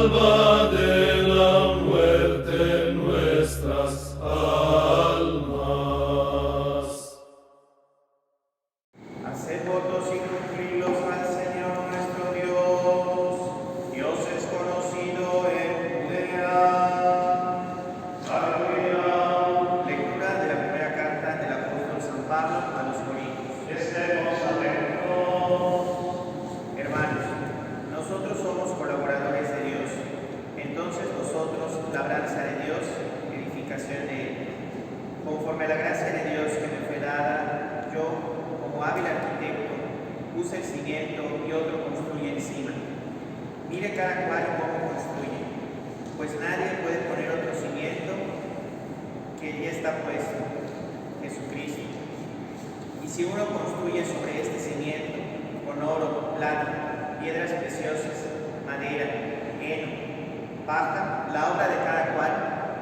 salva de la muerte nuestras almas. Haced votos y cumplirlos al Señor nuestro Dios. Dios es conocido en Judea. Aleluya. Lectura de la primera carta del apóstol San Pablo a los Corintios. Estemos atentos. Hermanos, nosotros somos colaboradores de Dios. Entonces vosotros, labranza de Dios, edificación de Él. Conforme a la gracia de Dios que me fue dada, yo, como hábil arquitecto, puse el cimiento y otro construye encima. Mire cada cual cómo construye, pues nadie puede poner otro cimiento que ya está puesto, Jesucristo. Y si uno construye sobre este cimiento con oro, plata, piedras preciosas, madera, heno, paja, la obra de cada cual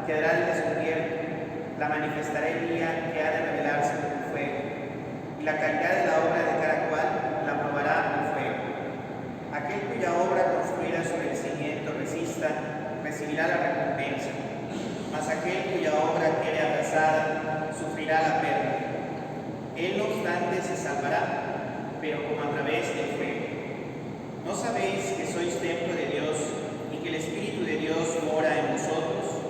quedará al descubierto. La manifestará el día que ha de revelarse con fuego, y la calidad de la obra de cada cual la probará con fuego. Aquel cuya obra construida sobre el cimiento resista, recibirá la recompensa, mas aquel cuya obra quede atrasada, sufrirá la pérdida. Él no obstante se salvará, pero como a través del fuego. ¿No sabéis que sois templo de Dios y que el Espíritu de Dios mora en vosotros?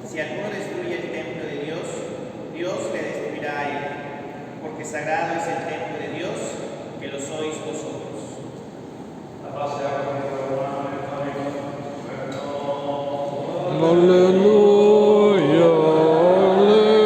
Si alguno destruye el templo de Dios, Dios le destruirá a él, porque sagrado es el templo de Dios, que lo sois vosotros. La paz sea con nuestro hermano en el Aleluya, Aleluya.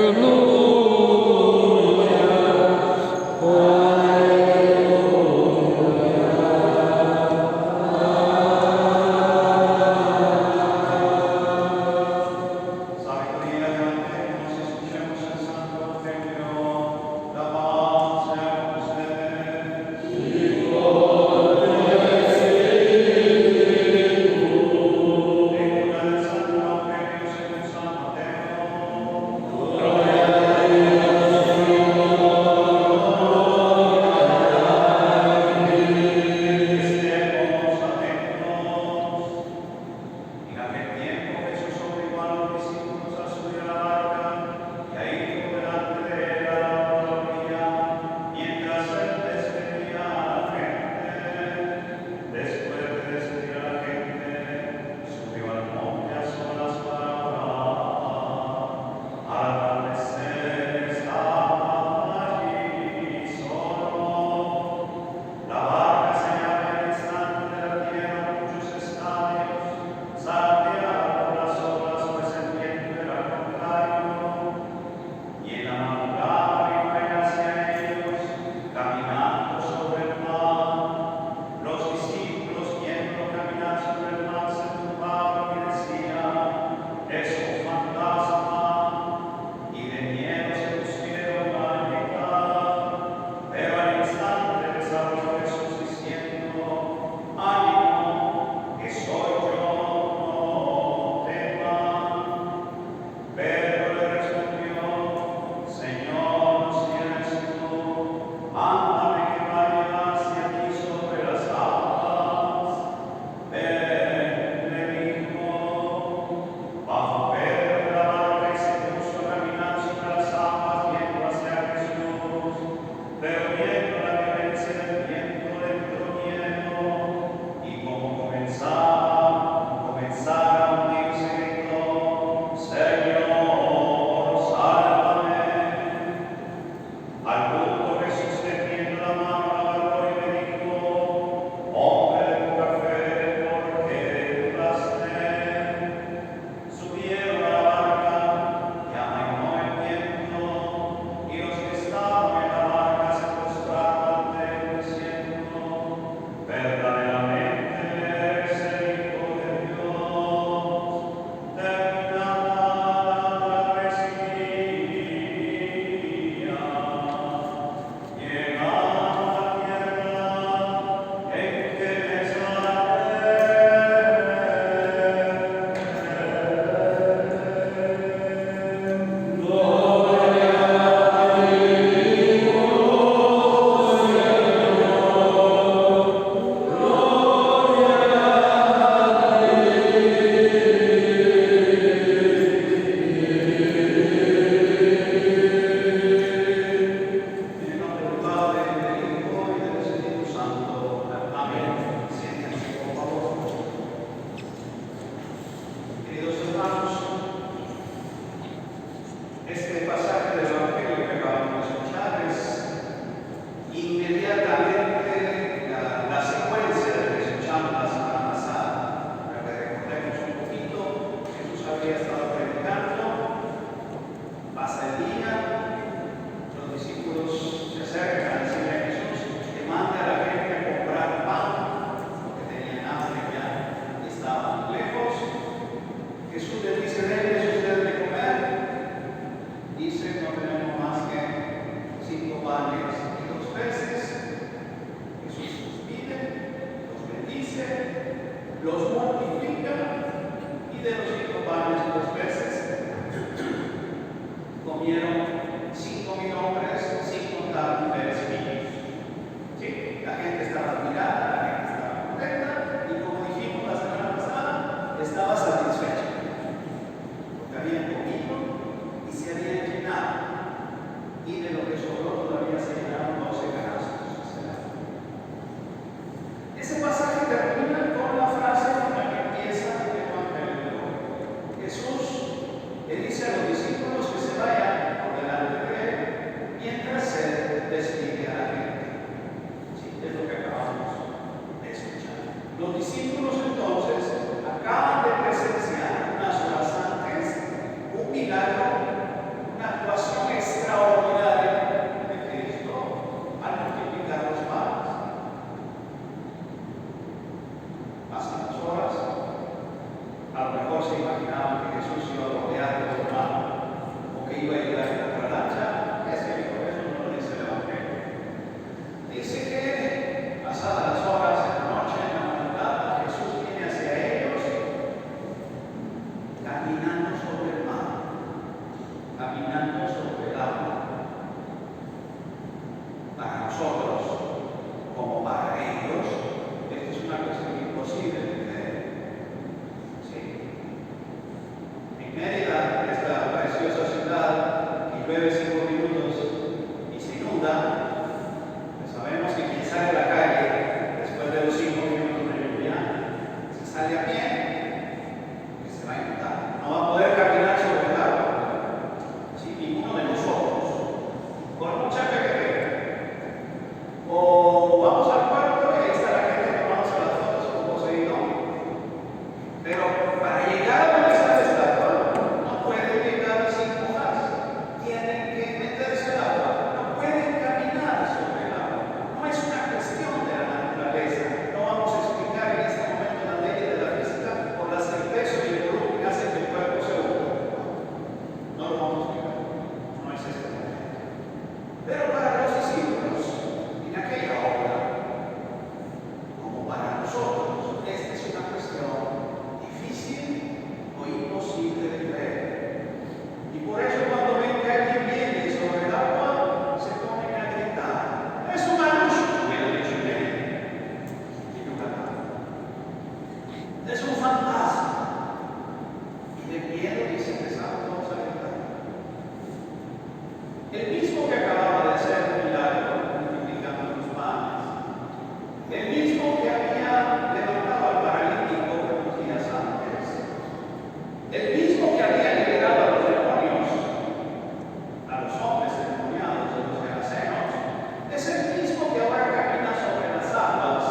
estaba satisfecho, porque habían comido y se habían llenado, y de lo que sobró todavía se llenaron 12 canastos. Ese pasaje termina con la frase con la que empieza el Evangelio de hoy. Jesús le dice a los discípulos que se vayan por delante de él mientras se despide a la gente. Sí, es lo que acabamos de escuchar. Los discípulos entonces acaban de presenciar unas horas antes un milagro, una actuación extraordinaria de Cristo al multiplicar los panes. Pasan las horas, a lo mejor se imaginaban que Jesús iba a rodear de los hermanos o que iba a llegar en otra lancha. Eso no lo dice el Evangelio. Dice que pasadas las horas, en la noche, en la madrugada, Jesús viene hacia ellos caminando sobre el mar, caminando sobre el agua. Para nosotros, como para ellos, esto es una cuestión imposible de creer. Sí. En Mérida, esta preciosa ciudad, que llueve 5 minutos y se inunda, pues sabemos que quien sale a la calle después de los 5 minutos de lluvia, si sale a pie, pues se va a inundar. No va a poder caminar sobre el agua. Sí, ninguno de nosotros, por mucha fe que tenga. O vamos al puerto y ahí está la gente tomándose las fotos con Poseidón. Pero para llegar a donde está la estatua, no pueden llegar sin mojarse. Tienen que meterse al agua. No pueden caminar sobre el agua. No es una cuestión de la naturaleza. No vamos a explicar en este momento las leyes de la física por las que el peso y el volumen hacen que el cuerpo se hunda. No lo vamos a explicar. No es este momento. Pero para los discípulos, en aquella hora, como para nosotros, esta es una cuestión difícil o imposible de creer. Y por eso cuando ven que alguien viene sobre el agua, se ponen a gritar: ¡es un malucho! Hubiera dicho en México, en Yucatán. ¡Es un fantasma! Y de miedo dicen que empezaron todos a gritar. El mismo que acababa de hacer un milagro multiplicando los panes, el mismo que había levantado al paralítico unos días antes, el mismo que había liberado a los demonios, a los hombres endemoniados de los gerasenos, es el mismo que ahora camina sobre las aguas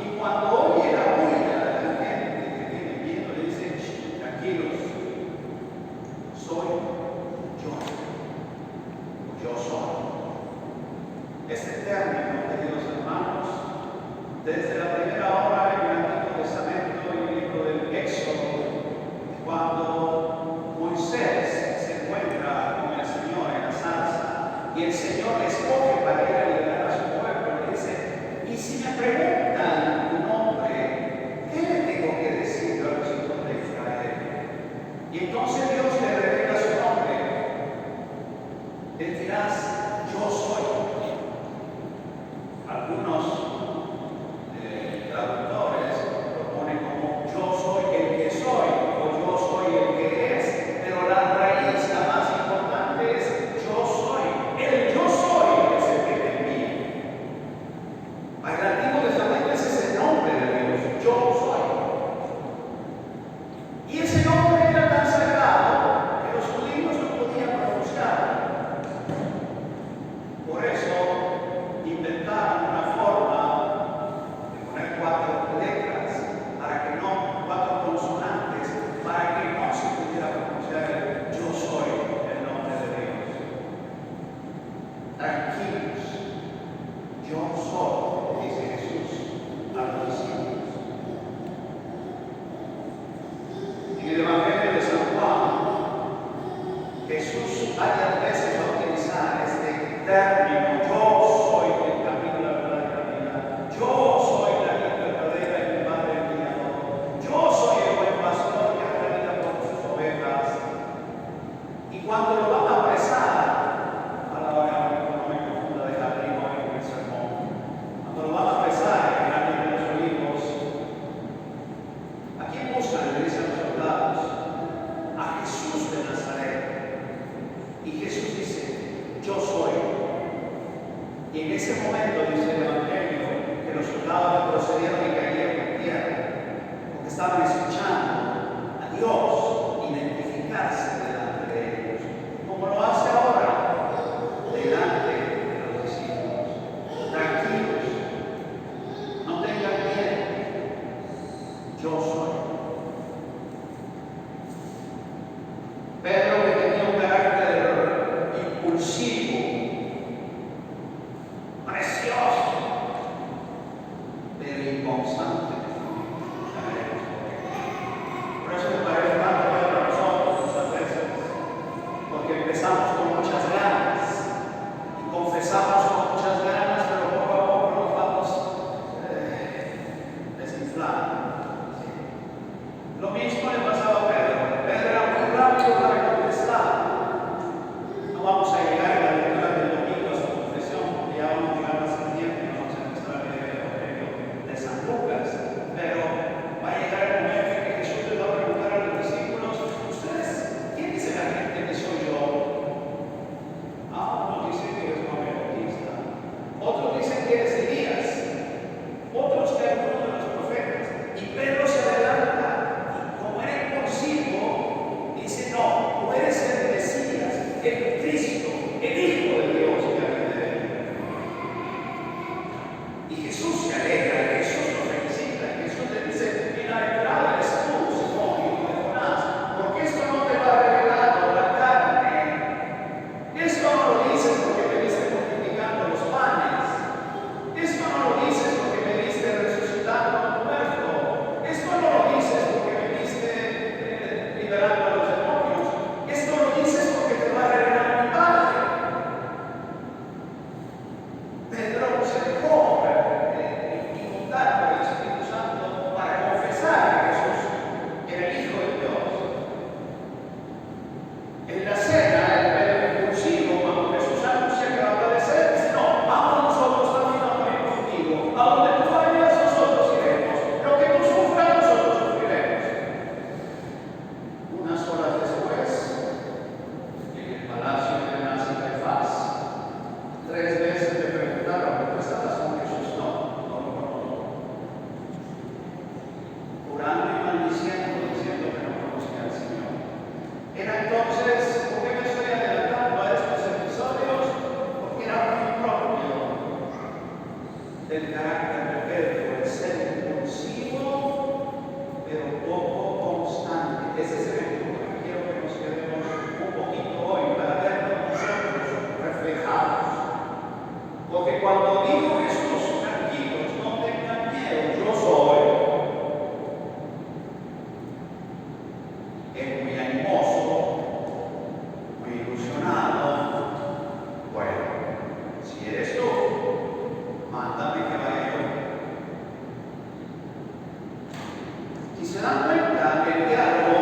y cuando oye la huida de la gente que viene viendo le dice: tranquilos, soy yo. Yo soy. Este término, queridos hermanos, desde la primera hora en el Antiguo Testamento y el libro del Éxodo, cuando Dios identificarse delante de ellos, como lo hace ahora delante de los discípulos. Tranquilos, no tengan miedo, yo soy. Pedro, que tenía un carácter impulsivo, precioso, pero inconstante. Por eso me parece tanto Pedro a nosotros muchas veces, porque empezamos con muchas ganas y confesamos con muchas ganas, pero poco a poco nos vamos desinflando. Lo mismo le pasaba a Pedro. Pedro era muy rápido para contestar. No vamos a llegar en la lectura del domingo a su confesión, porque ya vamos a llegar más al tiempo y vamos a empezar a leer el Evangelio de San Lucas. Pero va a llegar el momento en que Jesús les va a preguntar a los discípulos: ¿ustedes, quién dice la gente que soy yo? Unos dicen que eres Juan el Bautista, otros dicen que eres Elías, otros que eres uno de los profetas. Y Pedro se adelanta. Como era impulsivo, dice: no, tú eres el Mesías, el Cristo, el Hijo de Dios que había de él. Y Jesús se alegra, Jesús lo felicita, Jesús le dice: bienaventurado eres tú, Simón, hijo de Jonás, porque esto no te lo ha revelado la carne. Esto no lo dices porque me viste multiplicando los panes. Esto no lo dices porque me viste resucitando a un muerto. Esto no lo dices porque me viste liberando a los demonios. Esto lo dices porque te va a revelar mi Padre. Pedro se dejó inundar por el Espíritu Santo para confesar que Jesús era el Hijo de Dios. En la cena, el Pedro impulsivo, cuando Jesús anuncia que va a padecer, dice: no, vamos nosotros también a morir contigo. A donde tú vayas, nosotros iremos. Lo que tú sufras, nosotros sufriremos. Unas horas después, en el palacio de Anás y Caifás, 3 veces le preguntaron: ¿tú estabas con Jesús? No, no lo conozco. Jurando y maldiciendo, diciendo que no conocía al Señor. Era entonces, ¿por qué me estoy adelantando a estos episodios? Porque era muy propio del carácter de Pedro, el ser impulsivo, pero poco constante. Ese es el ejemplo que quiero que nos quedemos un poquito hoy para vernos nosotros reflejados. Porque cuando dijo Jesús: tranquilos, no tengan miedo, yo soy, es muy animoso, muy ilusionado. Bueno, si eres tú, mándame que vaya yo. Si se dan cuenta, el diálogo,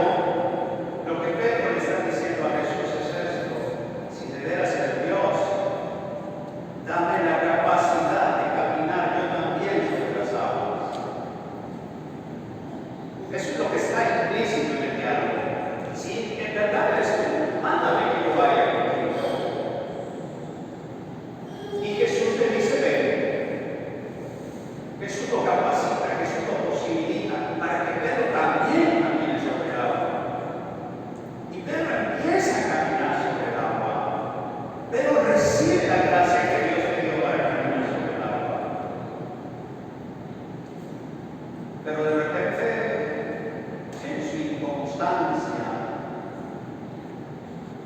lo que Pedro le está diciendo a Jesús es esto: si de veras eres Dios, dame la capacidad de caminar yo también sobre las aguas. Eso es lo que está implícito en el diálogo. Si en verdad eres tú, mándame que yo vaya contigo. Y Jesús le dice: ven. Jesús lo capacita, Jesús lo posibilita para que Pedro también camine sobre el agua. Y Pedro empieza a caminar sobre el agua. Pedro recibe la gracia que Dios le dio para caminar sobre el agua. Pero de repente, en su inconstancia,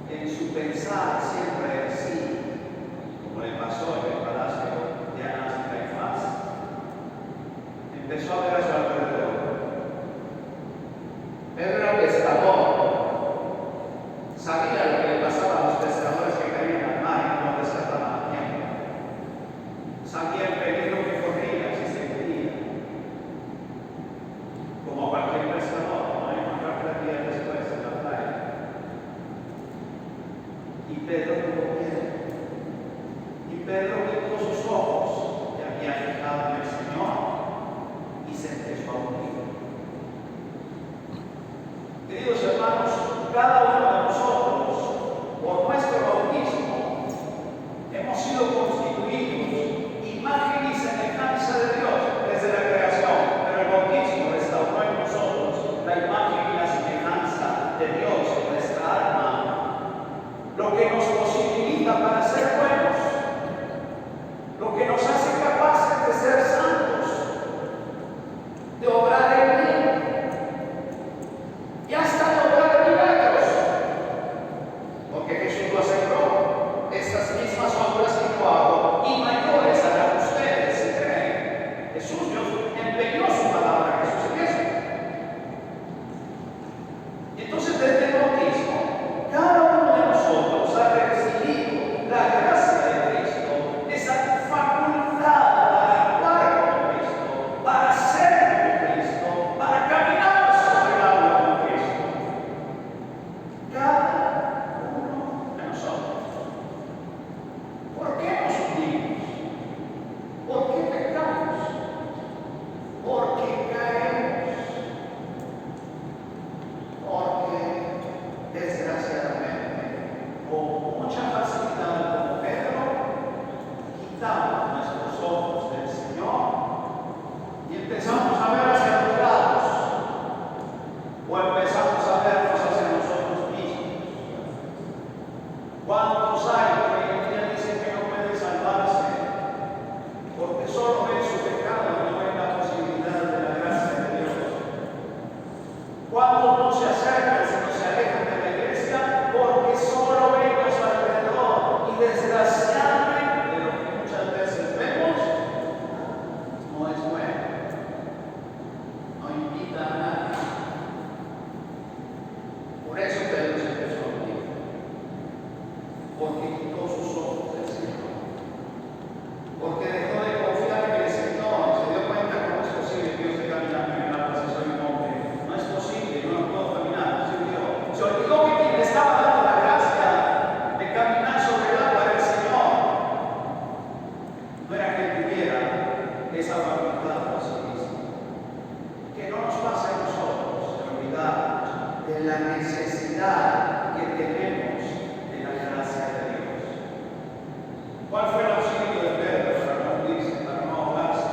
en su pensar siempre así, como le pasó en el palacio de Anás y Caifás, empezó a ver a su alrededor. Pedro era pescador, sabía lo que le pasaba a los pescadores que caían al mar y no rescataban a tiempo. Sabía el peligro que corría si se caía. Como cualquier pescador, no hay encontrar 3 días después en la playa. Y Pedro tuvo miedo. Y Pedro quitó sus ojos, que había fijado en el Señor, y se empezó a hundir. Queridos hermanos, empezamos a vernos hacia nosotros mismos. ¿Cuántos hay que hoy en día dicen que no pueden salvarse porque solo ven su pecado y no ven la posibilidad de la gracia de Dios? ¿Cuántos no se acercan sino se alejan de la iglesia porque solo ven a su alrededor? Y desgraciadamente lo que muchas veces vemos no es bueno, no invita a nadie. Por eso Pedro se empezó a hundir, porque quitó sus ojos del Señor, porque dejó de confiar en el Señor, se dio cuenta que no es posible que yo esté caminando en el agua si soy un hombre. No es posible, yo no puedo caminar. Se olvidó que quien le estaba dando la gracia de caminar sobre el agua era el Señor. No era que él tuviera esa facultad por sí mismo. Que no nos pase a nosotros de olvidarnos de la necesidad que tenemos de la gracia de Dios. ¿Cuál fue el auxilio de Pedro para no hundirse, para no ahogarse?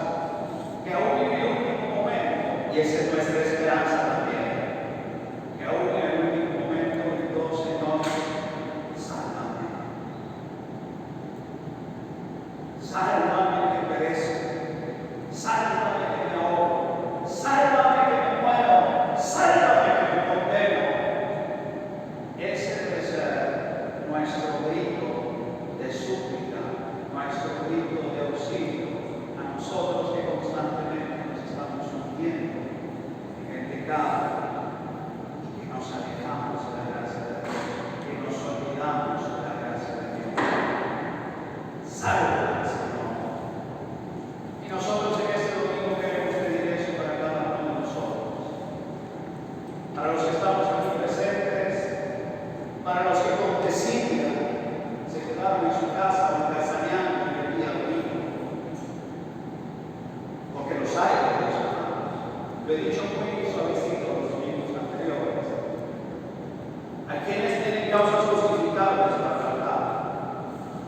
Que aún vivió un último momento, y esa es nuestra esperanza también, que aún en el último momento gritó: Señor, sálvame. Sálvame que perezco, sálvame que me ahogo, sálvame que me muero, sálvame que me condeno. Ese debe ser nuestro grito de súplica, nuestro grito de auxilio a nosotros que constantemente nos estamos hundiendo en el pecado y que nos alejamos de la gracia de Dios, que nos olvidamos de la gracia de Dios. Sálvame, Señor. Y nosotros en este domingo queremos pedir eso para cada uno de nosotros. Para los que estamos aquí presentes, para los que con desidia se quedaron en su casa o castañando en el día domingo, porque los hay, hermanos. Lo he dicho muy suavecito los domingos anteriores. Hay quienes tienen causas justificables para faltar,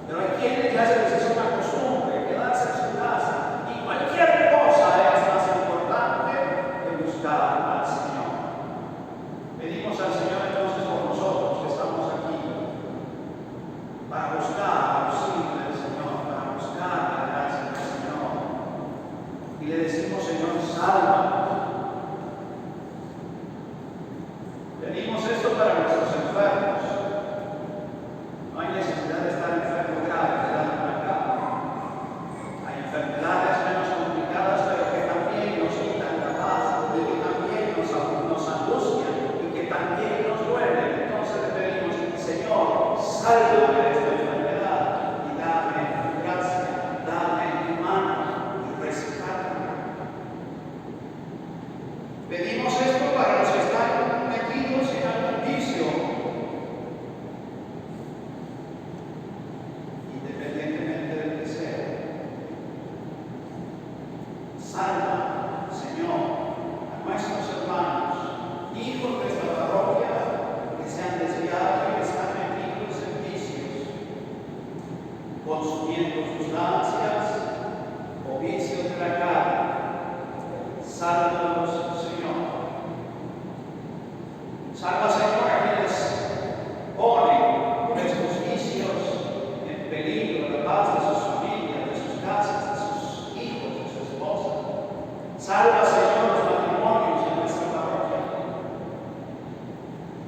pero hay quienes ya se les hizo una costumbre quedarse en su casa y cualquier cosa es más importante que buscar al Señor. Pedimos al Señor entonces por nosotros que estamos aquí para buscar auxilio del Señor, para buscar la gracia del Señor. Y le decimos: Señor, sálvanos. Pedimos esto para nuestros enfermos. No hay necesidad de estar enfermo grave, quedando en la cama. Hay enfermedades menos complicadas, pero que también nos quitan la paz, y que también nos angustian, y que también nos duelen. Entonces le pedimos: Señor, sálvame de esta enfermedad, y dame tu gracia, dame tu mano, y rescátame. Pedimos esto para los que están metidos en algún vicio, independientemente del que sea. Salva, Señor, a nuestros hermanos, hijos de esta parroquia, que se han desviado y que están metidos en vicios, consumiendo sustancias o vicios de la carne. Sálvalos, Señor. Salva, Señor, a quienes ponen por estos vicios en peligro la paz de sus familias, de sus casas, de sus hijos, de su esposa. Salva, Señor, los matrimonios en nuestra parroquia.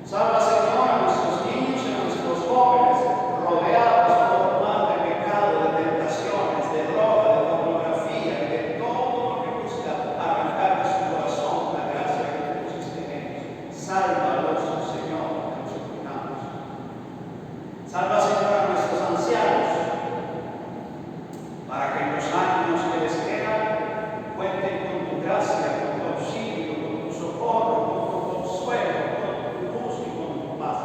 Salva, Señor, a nuestros niños y a nuestros jóvenes rodeados por mal de pecado, de tentaciones, de droga, de pornografía y de todo lo que busca arrancar de su corazón la gracia que tú pusiste en ellos. Sálvalos, Señor, que nos suplicamos. Salva, Señor, a nuestros ancianos, para que en los años que les quedan cuenten con tu gracia, con tu auxilio, con tu socorro, con tu consuelo, con tu luz y con tu paz.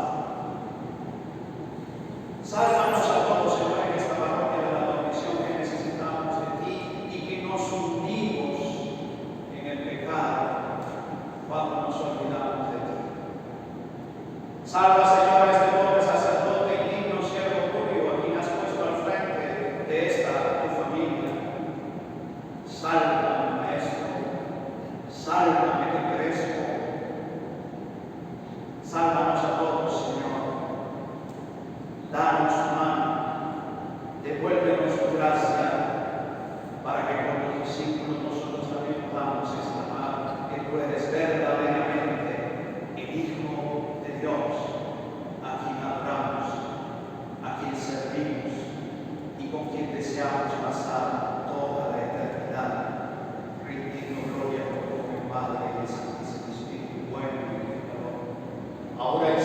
Sálvanos a todos, Señor, en esta parroquia de la bendición que necesitamos de ti y que nos hundimos en el pecado cuando nos olvidamos de ti. Salva, Señor, a este pobre sacerdote y digno siervo tuyo, a quien has puesto al frente de esta tu familia. Sálvame, Maestro, sálvame que perezco. Sálvanos a todos, Señor. Danos tu mano, devuélvenos tu gracia, para que con tus discípulos nosotros también podamos exclamar que tú eres verdaderamente el Hijo de Dios, a quien adoramos, a quien servimos y con quien deseamos pasar toda la eternidad, rindiendo gloria por tu Padre y el Santísimo Espíritu, bueno y pecador, ahora y